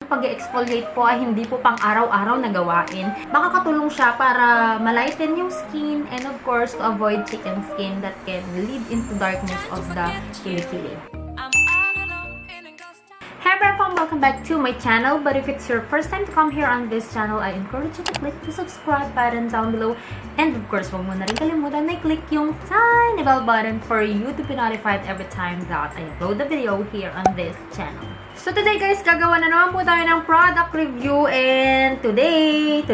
Pag-exfoliate po ay hindi po pang araw-araw na gawain. Makakatulong siya para malighten yung skin and of course to avoid chicken skin that can lead into darkness of the kilikili. Hey everyone, welcome back to my channel. But if it's your first time to come here on this channel, I encourage you to click the subscribe button down below. And of course, huwag mo na rin kalimutan na i-click yung tiny bell button for you to be notified every time that I upload a video here on this channel. So today guys, gagawa na naman po tayo ng product review and today,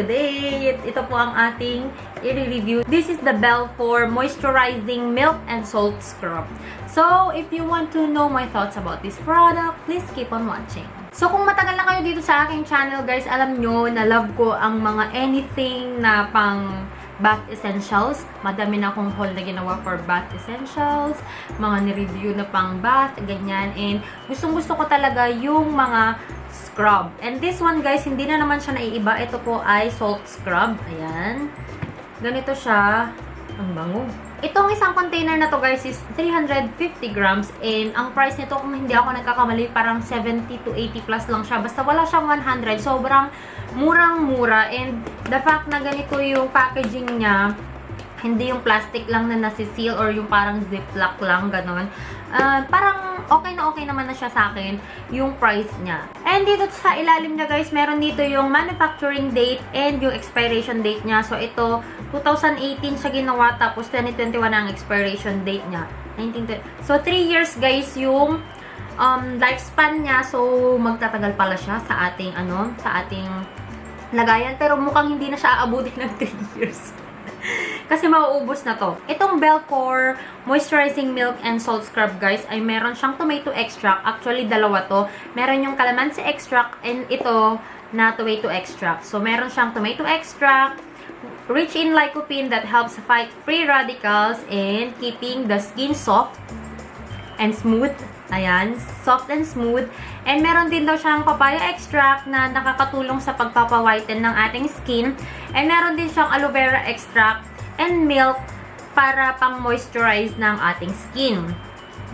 ito po ang ating i-review. This is the Belfor Moisturizing Milk and Salt Scrub. So, if you want to know my thoughts about this product, please keep on watching. So, kung matagal na kayo dito sa aking channel guys, alam nyo na love ko ang mga anything na pang bath essentials. Madami na akong haul na ginawa for bath essentials, mga ni-review na pang bath, ganyan. And gustong-gusto ko talaga yung mga scrub. And this one guys, hindi na naman siya naiiba. Ito po ay salt scrub. Ayan. Ganito siya. Ang bango. Itong isang container na to guys is 350 grams and ang price nito kung hindi ako nagkakamali parang 70 to 80 plus lang siya. Basta wala siyang 100. Sobrang murang-mura and the fact na ganito yung packaging niya, hindi yung plastic lang na nasiseal or yung parang ziplock lang, ganon. Parang okay naman na siya sa akin yung price niya. And dito sa ilalim niya guys, meron dito yung manufacturing date and yung expiration date niya. So ito, 2018 siya ginawa tapos 2021 ang expiration date niya. 1920. So 3 years guys yung lifespan niya. So magtatagal pala siya sa ating sa ating lagayan. Pero mukhang hindi na siya aabutin ng 3 years. Kasi mauubos na to. Itong Belfor Moisturizing Milk and Salt Scrub guys ay meron siyang tomato extract. Actually, dalawa to. Meron yung calamansi extract and ito na tomato extract. So, meron siyang tomato extract, rich in lycopene that helps fight free radicals and keeping the skin soft and smooth. Ayan, soft and smooth. And meron din daw siyang papaya extract na nakakatulong sa pagpapawhiten ng ating skin. And meron din siyang aloe vera extract and milk para pang-moisturize ng ating skin.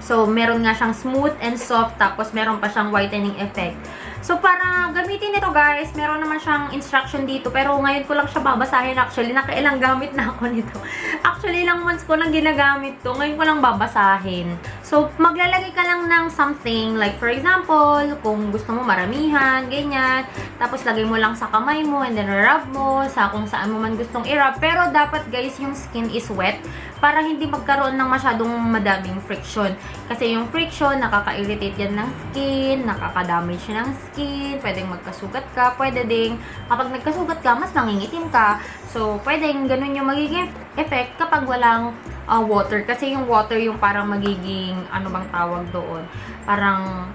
So, meron nga siyang smooth and soft, tapos meron pa siyang whitening effect. So, para gamitin ito guys, meron naman siyang instruction dito, pero ngayon ko lang siya babasahin actually. Nakailang gamit na ako nito. Actually, ilang months ko lang ginagamit to. Ngayon ko lang babasahin. So, maglalagay ka lang ng something, like for example, kung gusto mo maramihan, ganyan. Tapos, lagay mo lang sa kamay mo, and then rub mo sa kung saan mo man gustong i-rub. Pero, dapat guys, yung skin is wet para hindi magkaroon ng masyadong madaming friction. Kasi yung friction, nakaka-irritate yan ng skin, nakaka-damage ng skin, pwedeng magkasugat ka, pwede ding, kapag nagkasugat ka, mas nangingitim ka. So, pwedeng ganun yung magiging effect kapag walang water. Kasi yung water yung parang magiging, ano bang tawag doon? Parang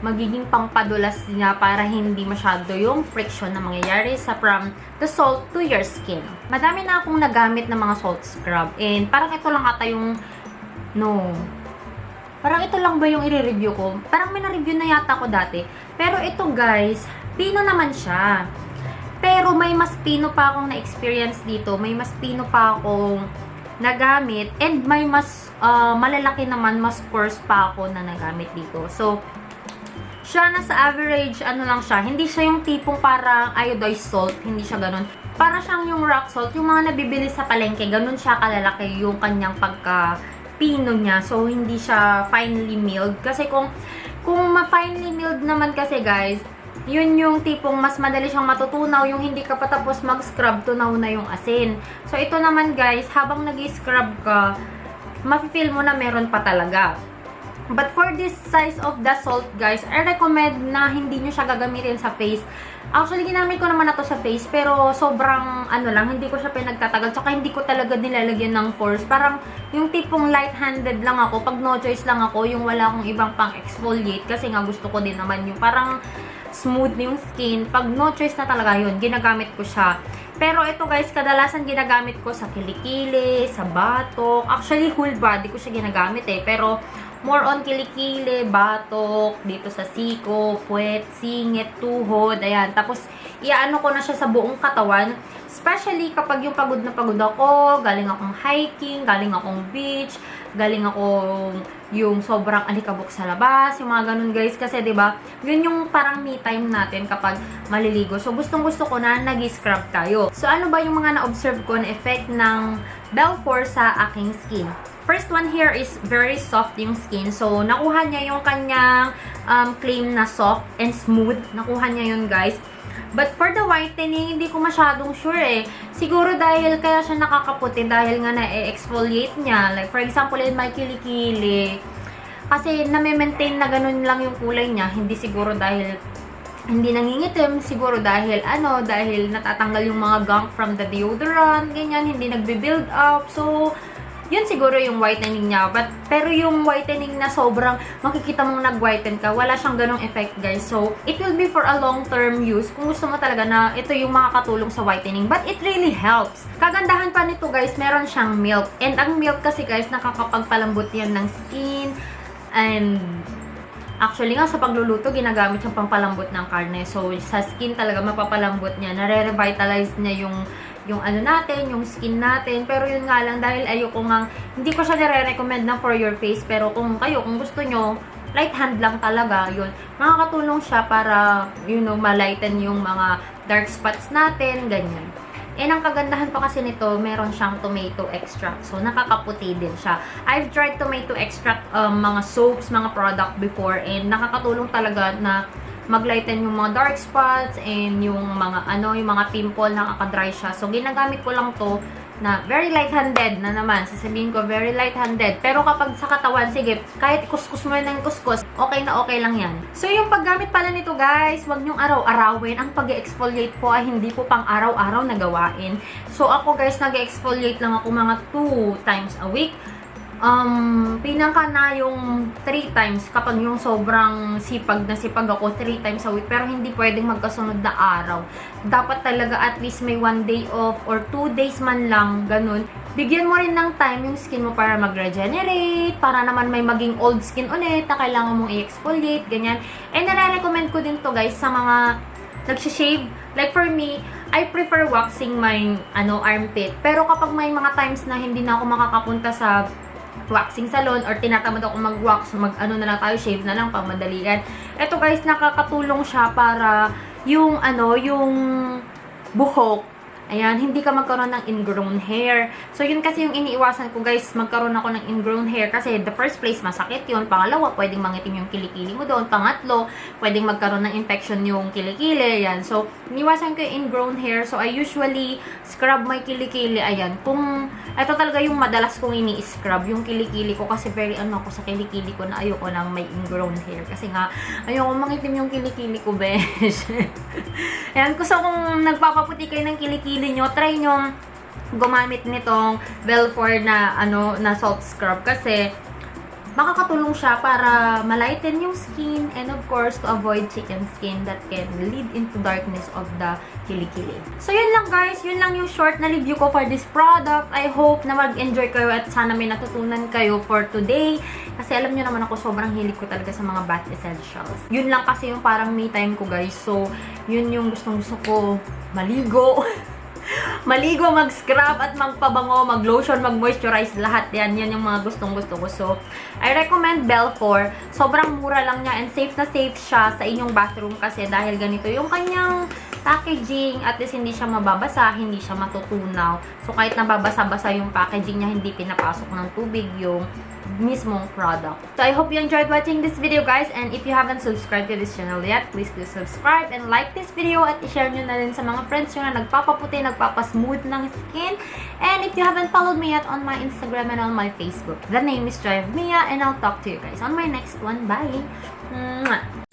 magiging pangpadulas niya para hindi masyado yung friction na mangyayari from the salt to your skin. Madami na akong nagamit ng mga salt scrub. And parang ito lang ata yung, parang ito lang ba yung i-review ko? Parang may na-review na yata ko dati. Pero ito guys, pino naman siya. Pero may mas pino pa akong na-experience dito. May mas pino pa akong nagamit. And may mas malalaki naman, mas coarse pa ako na nagamit dito. So, siya nasa average, lang siya. Hindi siya yung tipong parang iodized salt. Hindi siya ganun. Para siyang yung rock salt. Yung mga nabibili sa palengke, ganun siya kalalaki yung kanyang pagka-pino niya. So, hindi siya finely milled. Kasi kung ma-finely milled naman kasi guys, yun yung tipong mas madali siyang matutunaw. Yung hindi ka patapos mag-scrub, tunaw na yung asin. So, ito naman guys, habang nag-scrub ka, mafe-feel mo na meron pa talaga. But for this size of the salt, guys, I recommend na hindi nyo siya gagamitin sa face. Actually, ginamit ko naman na to sa face, pero sobrang, lang, hindi ko siya pinagtatagal. Tsaka hindi ko talaga nilalagyan ng pores. Parang yung tipong light-handed lang ako. Pag no choice lang ako, yung wala akong ibang pang-exfoliate. Kasi nga gusto ko din naman yung parang smooth yung skin. Pag no choice na talaga yun, ginagamit ko siya. Pero ito guys, kadalasan ginagamit ko sa kilikili, sa batok. Actually, whole body ko siya ginagamit Pero more on kilikili, batok, dito sa siko, puwet, singit, tuhod, ayan. Tapos, iaano ko na siya sa buong katawan. Especially kapag yung pagod na pagod ako, galing akong hiking, galing akong beach, galing akong yung sobrang alikabok sa labas, yung mga ganun guys. Kasi 'di ba yun yung parang me time natin kapag maliligo. So gustong-gusto ko na nag-scrub tayo. So ano ba yung mga na-observe ko na effect ng Belfor sa aking skin? First one here is very soft yung skin. So, nakuha niya yung kanyang claim na soft and smooth. Nakuha niya yun, guys. But for the whitening, hindi ko masyadong sure eh. Siguro dahil kaya siya nakakaputi dahil nga na-exfoliate niya. Like, for example, in my kilikili. Kasi na-maintain na ganun lang yung kulay niya. Hindi siguro dahil hindi nangingitim, siguro dahil dahil natatanggal yung mga gunk from the deodorant, ganyan, hindi nagbe-build up. So, yun siguro yung whitening niya. Pero yung whitening na sobrang makikita mong nag-whiten ka, wala siyang ganong effect, guys. So, it will be for a long-term use kung gusto mo talaga na ito yung makakatulong sa whitening. But it really helps. Kagandahan pa nito, guys, meron siyang milk. And ang milk kasi, guys, nakakapagpalambot yan ng skin. And actually nga, sa pagluluto, ginagamit siyang pampalambot ng karne. So, sa skin talaga mapapalambot niya. Nare-revitalize niya yung natin, yung skin natin. Pero yun nga lang, dahil ayoko nga, hindi ko siya nire-recommend na for your face. Pero kung gusto nyo, light hand lang talaga, yun. Makakatulong siya para, ma-lighten yung mga dark spots natin, ganyan. And ang kagandahan pa kasi nito, meron siyang tomato extract. So, nakakaputi din siya. I've tried tomato extract, mga soaps, mga product before, and nakakatulong talaga na maglighten yung mga dark spots and yung mga yung mga pimple, nakaka-dry siya. So ginagamit ko lang to na very light-handed na naman. Sasabihin ko very light-handed. Pero kapag sa katawan, sige, kahit kuskus mo ng kuskus, okay na okay lang yan. So yung paggamit pala nito, guys, wag niyong araw-arawin. Ang pag-exfoliate po ay hindi po pang araw-araw na gawain. So ako, guys, nag-exfoliate lang ako mga 2 times a week. Pinaka na yung 3 times kapag yung sobrang sipag ako 3 times a week, pero hindi pwedeng magkasunod na araw. Dapat talaga at least may 1 day off or 2 days man lang, ganun. Bigyan mo rin ng time yung skin mo para mag-regenerate, para naman may maging old skin ulit na kailangan mong i-exfoliate, ganyan. And nare-recommend ko din to, guys, sa mga nagsishave. Like for me, I prefer waxing my armpit. Pero kapag may mga times na hindi na ako makakapunta sa waxing salon or tinatamad ako mag-wax, na lang tayo, shave na lang pang madalian. Ito, guys, nakakatulong siya para yung yung buhok, ayan, hindi ka magkaroon ng ingrown hair. So, yun kasi yung iniiwasan ko, guys, magkaroon ako ng ingrown hair kasi the first place, masakit yun. Pangalawa, pwedeng mangitim yung kilikili mo doon. Pangatlo, pwedeng magkaroon ng infection yung kilikili, ayan. So, iniwasan ko yung ingrown hair. So, I usually scrub my kilikili, ayan. Kung ito talaga yung madalas kong ini-scrub, yung kilikili ko, kasi very ako sa kilikili ko na ayoko nang may ingrown hair. Kasi nga, ayoko mangitim yung kilikili ko, besh. Ayan, kung nagpapaputi kayo ng kilikili nyo, try nyo gumamit nitong Belfor na na salt scrub kasi makakatulong siya para malighten yung skin and of course to avoid chicken skin that can lead into darkness of the kilikili. So yun lang, guys, yun lang yung short na review ko for this product. I hope na mag-enjoy kayo at sana may natutunan kayo for today kasi alam nyo naman ako, sobrang hilig ko talaga sa mga bath essentials. Yun lang kasi yung parang me time ko, guys. So yun yung gustong-gusto ko, maligo. Maligo, mag-scrub at magpabango, mag-lotion, mag-moisturize, lahat yan. Yan yung mga gustong-gusto ko. So, I recommend Belfor. Sobrang mura lang niya and safe na safe siya sa inyong bathroom kasi dahil ganito yung kanyang packaging. At least hindi siya mababasa, hindi siya matutunaw. So, kahit nababasa-basa yung packaging niya, hindi pinapasok ng tubig yung mismong product. So, I hope you enjoyed watching this video, guys. And if you haven't subscribed to this channel yet, please do subscribe and like this video at i-share nyo na rin sa mga friends nyo na nagpapaputi, nagpapasmooth ng skin. And if you haven't followed me yet on my Instagram and on my Facebook, the name is Joy of Mia, and I'll talk to you guys on my next one. Bye! Mwah!